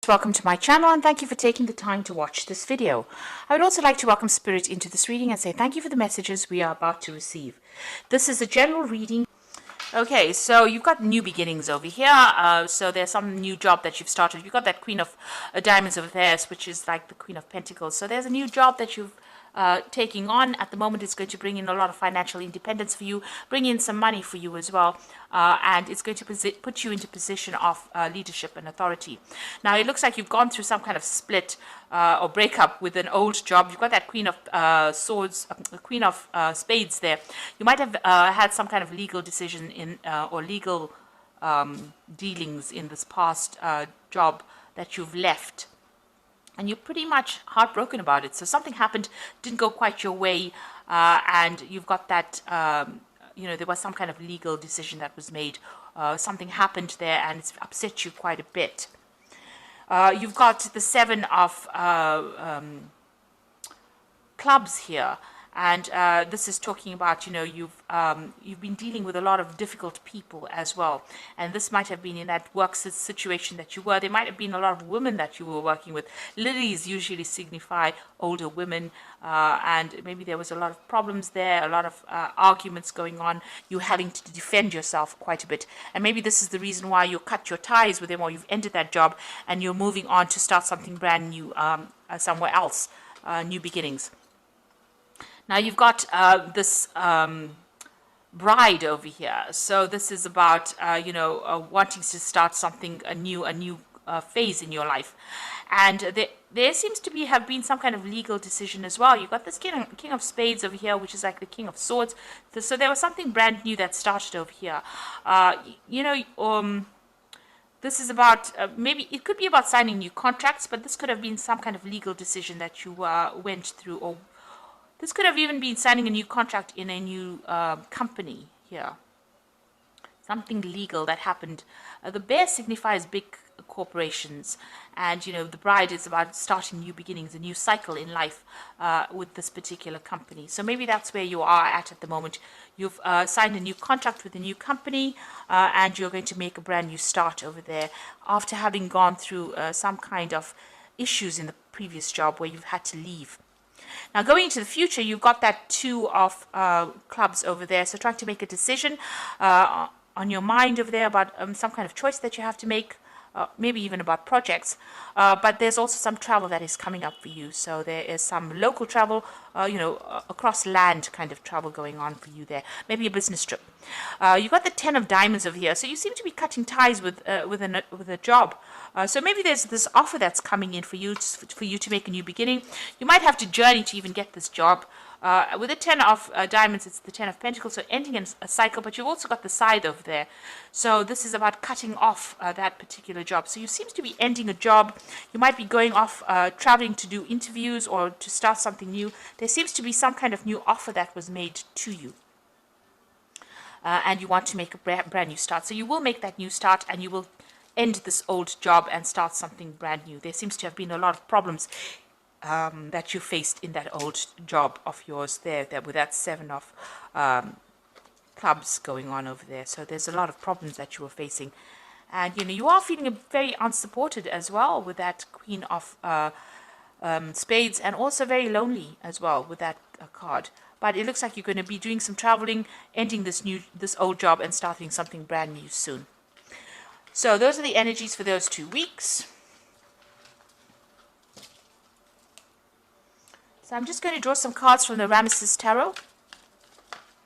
Welcome to my channel and thank you for taking the time to watch this video. I would also like to welcome Spirit into this reading and say thank you for the messages we are about to receive. This is a general reading. Okay, so you've got new beginnings over here. So there's some new job that you've started. You've got that Queen of Diamonds over there, which is like the Queen of Pentacles. So there's a new job that you've taking on at the moment. It's going to bring in a lot of financial independence for you, bring in some money for you as well, and it's going to put you into position of leadership and authority. Now it looks like you've gone through some kind of split or breakup with an old job. You've got that Queen of Swords, Queen of Spades there. You might have had some kind of legal decision in or legal dealings in this past job that you've left, and you're pretty much heartbroken about it. So something happened, didn't go quite your way, and you've got that, there was some kind of legal decision that was made. Something happened there, and it's upset you quite a bit. You've got the Seven of Clubs here. And this is talking about, you've been dealing with a lot of difficult people as well. And this might have been in that work situation that you were. There might have been a lot of women that you were working with. Lilies usually signify older women. And maybe there was a lot of problems there, a lot of arguments going on. You having to defend yourself quite a bit. And maybe this is the reason why you cut your ties with them, or you've ended that job and you're moving on to start something brand new somewhere else, new beginnings. Now you've got this bride over here. So this is about, wanting to start something, a new phase in your life. And there seems to have been some kind of legal decision as well. You've got this King of Spades over here, which is like the King of Swords. So there was something brand new that started over here. This is about, maybe it could be about signing new contracts, but this could have been some kind of legal decision that you went through, or this could have even been signing a new contract in a new company here. Something legal that happened. The bear signifies big corporations. And, the bride is about starting new beginnings, a new cycle in life with this particular company. So maybe that's where you are at the moment. You've signed a new contract with a new company, and you're going to make a brand new start over there after having gone through some kind of issues in the previous job where you've had to leave. Now, going into the future, you've got that Two of Clubs over there. So trying to make a decision on your mind over there about some kind of choice that you have to make, maybe even about projects. But there's also some travel that is coming up for you. So there is some local travel, across land kind of travel going on for you there. Maybe a business trip. You've got the Ten of Diamonds over here. So you seem to be cutting ties with a job. So maybe there's this offer that's coming in for you to make a new beginning. You might have to journey to even get this job. With the Ten of Diamonds, it's the Ten of Pentacles, so ending in a cycle, but you've also got the Scythe over there. So this is about cutting off that particular job. So you seem to be ending a job. You might be going off, traveling to do interviews or to start something new. There seems to be some kind of new offer that was made to you. And you want to make a brand new start. So you will make that new start, and you will end this old job and start something brand new. There seems to have been a lot of problems that you faced in that old job of yours there with that Seven of Clubs going on over there. So there's a lot of problems that you were facing. And, you are feeling very unsupported as well with that Queen of Spades, and also very lonely as well with that card. But it looks like you're going to be doing some traveling, ending this old job and starting something brand new soon. So those are the energies for those 2 weeks. So I'm just going to draw some cards from the Ramesses Tarot.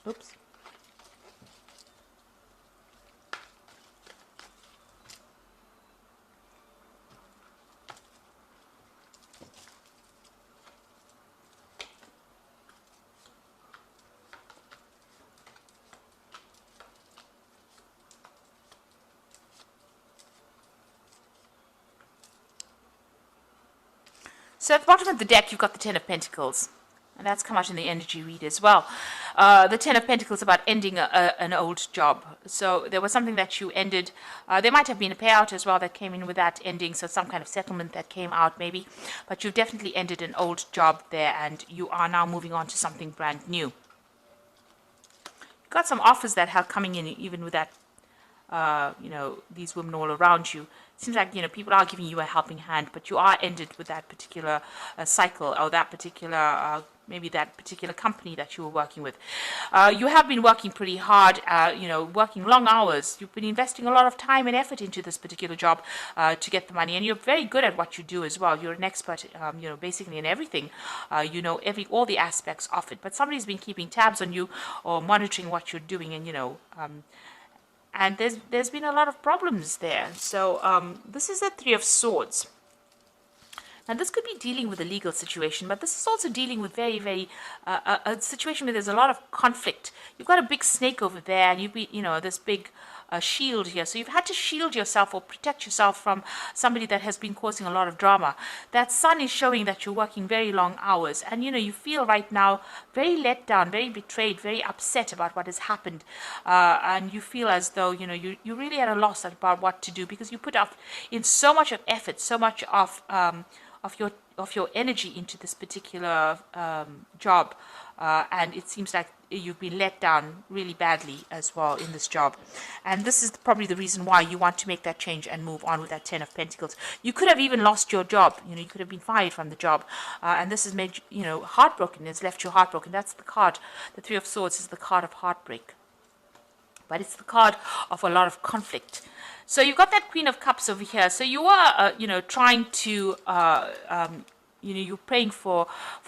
Oops. So at the bottom of the deck, you've got the Ten of Pentacles. And that's come out in the energy read as well. The Ten of Pentacles about ending an old job. So there was something that you ended. There might have been a payout as well that came in with that ending. So some kind of settlement that came out maybe. But you've definitely ended an old job there. And you are now moving on to something brand new. You've got some offers that are coming in even with that, these women all around you. seems like, people are giving you a helping hand, but you are ended with that particular cycle, or that particular maybe that particular company that you were working with. You have been working pretty hard, working long hours. You've been investing a lot of time and effort into this particular job to get the money, and you're very good at what you do as well. You're an expert, basically in everything. All the aspects of it. But somebody's been keeping tabs on you or monitoring what you're doing, and and there's been a lot of problems there. So this is the Three of Swords. Now, this could be dealing with a legal situation, but this is also dealing with very, very a situation where there's a lot of conflict. You've got a big snake over there, and this big shield here. So you've had to shield yourself or protect yourself from somebody that has been causing a lot of drama. That sun is showing that you're working very long hours, and you feel right now very let down, very betrayed, very upset about what has happened, and you feel as though you really at a loss about what to do, because you put up in so much of effort, so much of your energy into this particular job, and it seems like you've been let down really badly as well in this job. And this is probably the reason why you want to make that change and move on with that Ten of Pentacles. You could have even lost your job. You could have been fired from the job, and this has made you heartbroken. It's left you heartbroken. That's the card. The Three of Swords is the card of heartbreak, but it's the card of a lot of conflict. So you've got that Queen of Cups over here. So you are, trying to, you're praying for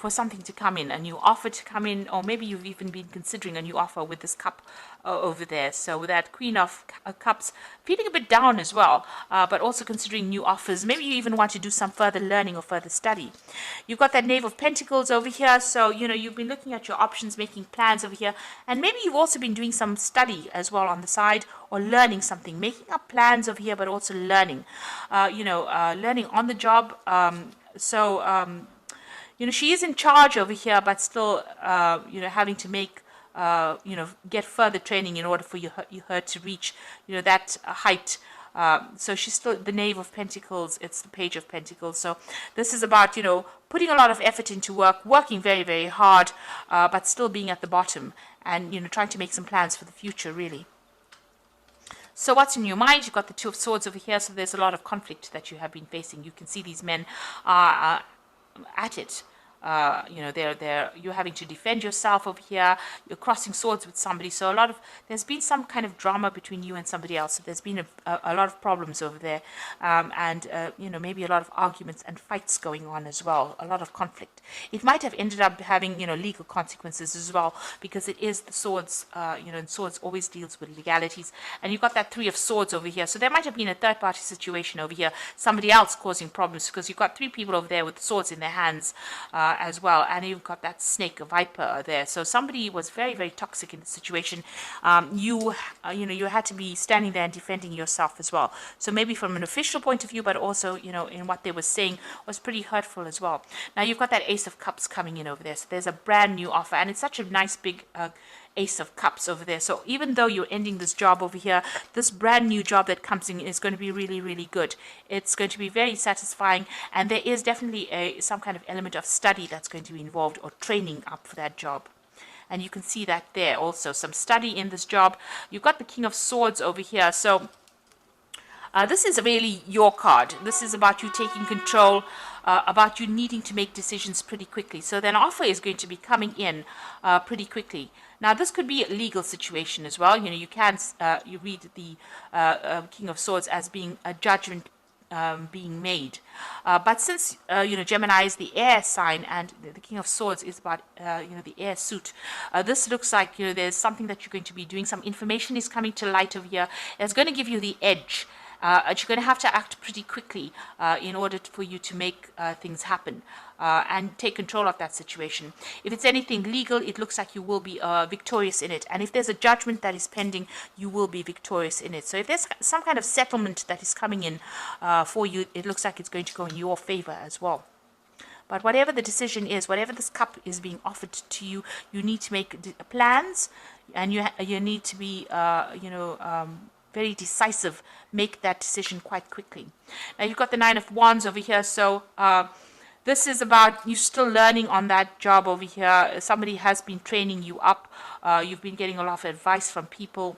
something to come in, a new offer to come in, or maybe you've even been considering a new offer with this cup over there. So with that Queen of Cups, feeling a bit down as well, but also considering new offers. Maybe you even want to do some further learning or further study. You've got that Knave of Pentacles over here. So, you've been looking at your options, making plans over here. And maybe you've also been doing some study as well on the side, or learning something, making up plans over here, but also learning, learning on the job. She is in charge over here, but still, having to make, get further training in order for her to reach, that height. So she's still the Knave of Pentacles. It's the Page of Pentacles. So this is about, putting a lot of effort into work, working very, very hard, but still being at the bottom, and, trying to make some plans for the future, really. So what's in your mind? You've got the Two of Swords over here, so there's a lot of conflict that you have been facing. You can see these men are at it. You're having to defend yourself over here. You're crossing swords with somebody. So there's been some kind of drama between you and somebody else. So there's been a lot of problems over there, and maybe a lot of arguments and fights going on as well. A lot of conflict. It might have ended up having legal consequences as well, because it is the swords. And swords always deals with legalities. And you've got that Three of Swords over here. So there might have been a third-party situation over here. Somebody else causing problems, because you've got three people over there with swords in their hands. As well, and you've got that snake, a viper there. So somebody was very, very toxic in the situation. You had to be standing there and defending yourself as well. So maybe from an official point of view, but also in what they were saying was pretty hurtful as well. Now you've got that Ace of Cups coming in over there. So there's a brand new offer, and it's such a nice big Ace of Cups over there. So even though you're ending this job over here, this brand new job that comes in is going to be really, really good. It's going to be very satisfying, and there is definitely some kind of element of study that's going to be involved, or training up for that job. And you can see that there also, some study in this job. You've got the King of Swords over here. So this is really your card. This is about you taking control, about you needing to make decisions pretty quickly. So then offer is going to be coming in pretty quickly. Now, this could be a legal situation as well. You can you read the King of Swords as being a judgment being made. But since, Gemini is the air sign, and the King of Swords is about, the air suit, this looks like, there's something that you're going to be doing. Some information is coming to light over here. It's going to give you the edge. You're going to have to act pretty quickly in order for you to make things happen and take control of that situation. If it's anything legal, it looks like you will be victorious in it. And if there's a judgment that is pending, you will be victorious in it. So if there's some kind of settlement that is coming in for you, it looks like it's going to go in your favor as well. But whatever the decision is, whatever this cup is being offered to you, you need to make plans, and you need to be, very decisive, make that decision quite quickly. Now you've got the Nine of Wands over here, so this is about you still learning on that job over here. Somebody has been training you up. You've been getting a lot of advice from people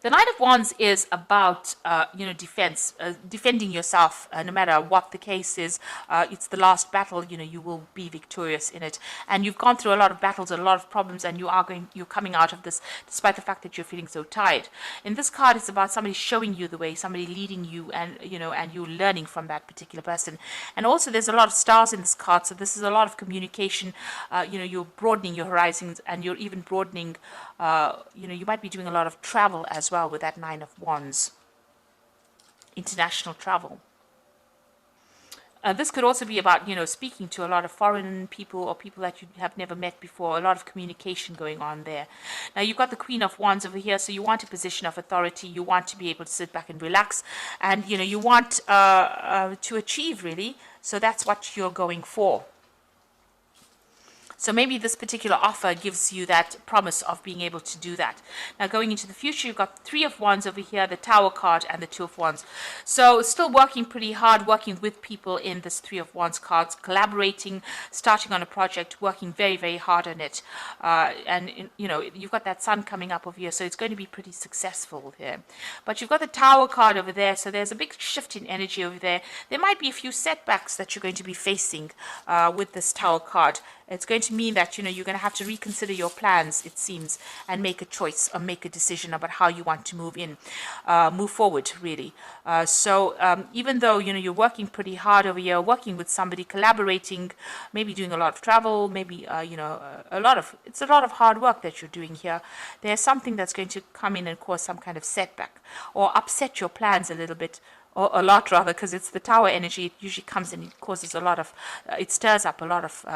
The Nine of Wands is about, defense, defending yourself, no matter what the case is. It's the last battle. You will be victorious in it, and you've gone through a lot of battles, a lot of problems, and you're coming out of this, despite the fact that you're feeling so tired. In this card, it's about somebody showing you the way, somebody leading you, and you're learning from that particular person. And also, there's a lot of stars in this card, so this is a lot of communication. You're broadening your horizons, and you're even broadening. You might be doing a lot of travel as well with that Nine of Wands, international travel. This could also be about, speaking to a lot of foreign people or people that you have never met before, a lot of communication going on there. Now, you've got the Queen of Wands over here, so you want a position of authority. You want to be able to sit back and relax, and, you want to achieve, really. So that's what you're going for. So maybe this particular offer gives you that promise of being able to do that. Now, going into the future, you've got Three of Wands over here, the Tower card, and the Two of Wands. So still working pretty hard, working with people in this Three of Wands cards, collaborating, starting on a project, working very, very hard on it. You've got that sun coming up over here, so it's going to be pretty successful here. But you've got the Tower card over there, so there's a big shift in energy over there. There might be a few setbacks that you're going to be facing with this Tower card. It's going to mean that, you're going to have to reconsider your plans, it seems, and make a choice or make a decision about how you want to move forward, really. Even though, you're working pretty hard over here, working with somebody, collaborating, maybe doing a lot of travel, maybe, it's a lot of hard work that you're doing here. There's something that's going to come in and cause some kind of setback or upset your plans a little bit, or a lot rather, because it's the Tower energy. It usually comes and it causes a lot of, it stirs up a lot of,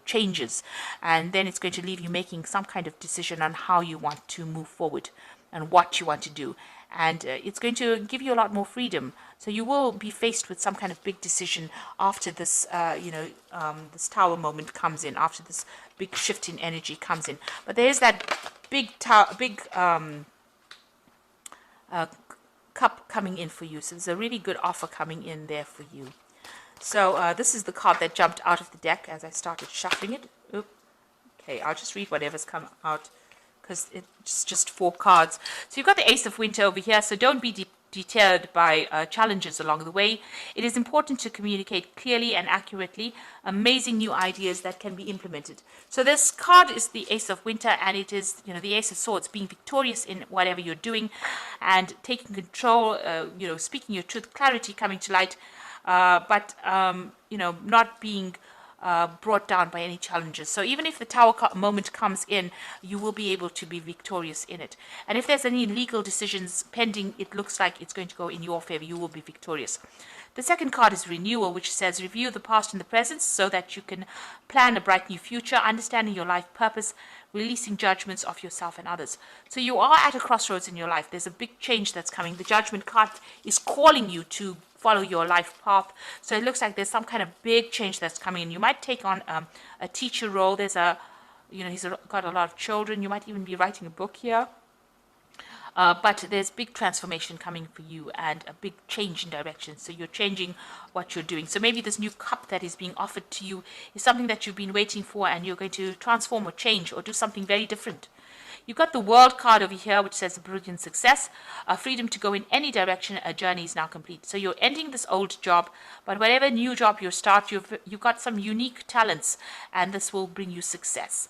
changes. And then it's going to leave you making some kind of decision on how you want to move forward and what you want to do. And it's going to give you a lot more freedom. So you will be faced with some kind of big decision after this, this Tower moment comes in, after this big shift in energy comes in. But there is that big cup coming in for you. So there's a really good offer coming in there for you. So this is the card that jumped out of the deck as I started shuffling it. Oop. Okay, I'll just read whatever's come out because it's just 4 cards. So you've got the Ace of Winter over here, so don't be deterred by challenges along the way. It is important to communicate clearly and accurately amazing new ideas that can be implemented. So this card is the Ace of Winter, and it is, the Ace of Swords, being victorious in whatever you're doing and taking control, speaking your truth, clarity coming to light, but not being brought down by any challenges. So even if the Tower moment comes in, you will be able to be victorious in it. And if there's any legal decisions pending, it looks like it's going to go in your favor. You will be victorious. The second card is Renewal, which says review the past and the present so that you can plan a bright new future, understanding your life purpose, releasing judgments of yourself and others. So you are at a crossroads in your life. There's a big change that's coming. The Judgment card is calling you to follow your life path. So it looks like there's some kind of big change that's coming in. You might take on a teacher role. There's he's got a lot of children. You might even be writing a book here. But there's big transformation coming for you and a big change in direction. So you're changing what you're doing. So maybe this new cup that is being offered to you is something that you've been waiting for, and you're going to transform or change or do something very different. You've got the World card over here, which says brilliant success, freedom to go in any direction. A journey is now complete. So you're ending this old job, but whatever new job you start, you've got some unique talents, and this will bring you success.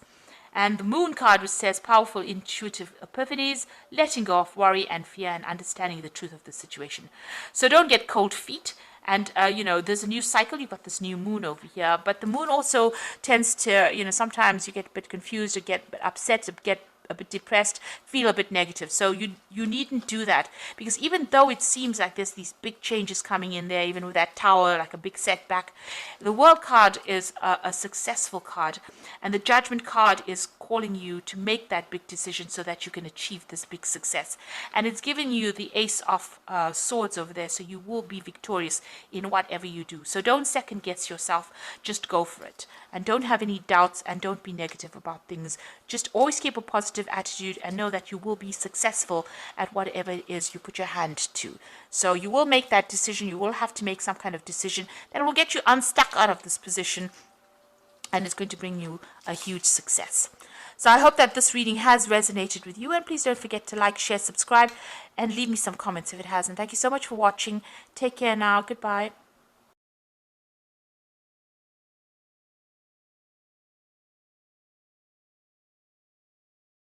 And the Moon card, which says powerful intuitive epiphanies, letting go of worry and fear, and understanding the truth of the situation. So don't get cold feet. And, there's a new cycle. You've got this new moon over here. But the moon also tends to, sometimes you get a bit confused or get upset, or get a bit depressed, feel a bit negative. So you needn't do that, because even though it seems like there's these big changes coming in there, even with that Tower, like a big setback, the World card is a successful card, and the Judgment card is calling you to make that big decision so that you can achieve this big success. And it's giving you the Ace of Swords over there, so you will be victorious in whatever you do. So don't second guess yourself, just go for it. And don't have any doubts, and don't be negative about things. Just always keep a positive attitude and know that you will be successful at whatever it is you put your hand to. So you will make that decision. You will have to make some kind of decision that will get you unstuck out of this position, and it's going to bring you a huge success. So I hope that this reading has resonated with you, and please don't forget to like, share, subscribe, and leave me some comments if it hasn't. Thank you so much for watching. Take care now. Goodbye.